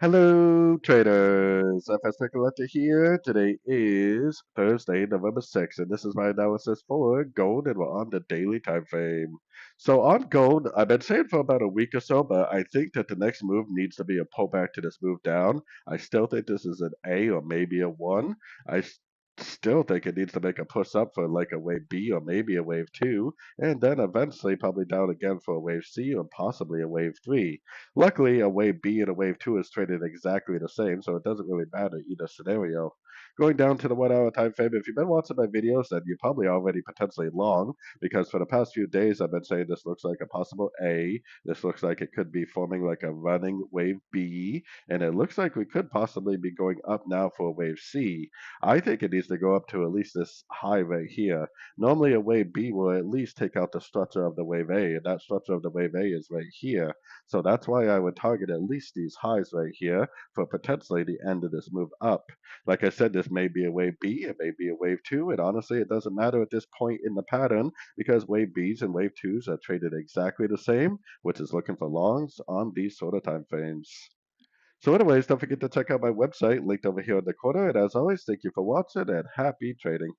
Hello, traders. FX Pip Collector here. Today is Thursday, November 6th, and this is my analysis for gold, and we're on the daily time frame. So on gold, I've been saying for about a week or so, but I think that the next move needs to be a pullback to this move down. I still think this is an A or maybe a 1. Still think it needs to make a push up for like a wave B or maybe a wave 2, and then eventually probably down again for a wave C or possibly a wave 3. Luckily, a wave B and a wave 2 is traded exactly the same, so it doesn't really matter either scenario. Going down to the 1 hour time frame, if you've been watching my videos, then you're probably already potentially long, because for the past few days I've been saying this looks like a possible A, this looks like it could be forming like a running wave B, and it looks like we could possibly be going up now for a wave C. I think it needs to go up to at least this high right here. Normally a wave B will at least take out the structure of the wave A, and that structure of the wave A is right here. So that's why I would target at least these highs right here for potentially the end of this move up. Like I said, this may be a wave B, it may be a wave 2, and honestly, it doesn't matter at this point in the pattern because wave Bs and wave 2s are traded exactly the same, which is looking for longs on these sort of time frames. So anyways, don't forget to check out my website linked over here in the corner. And as always, thank you for watching and happy trading.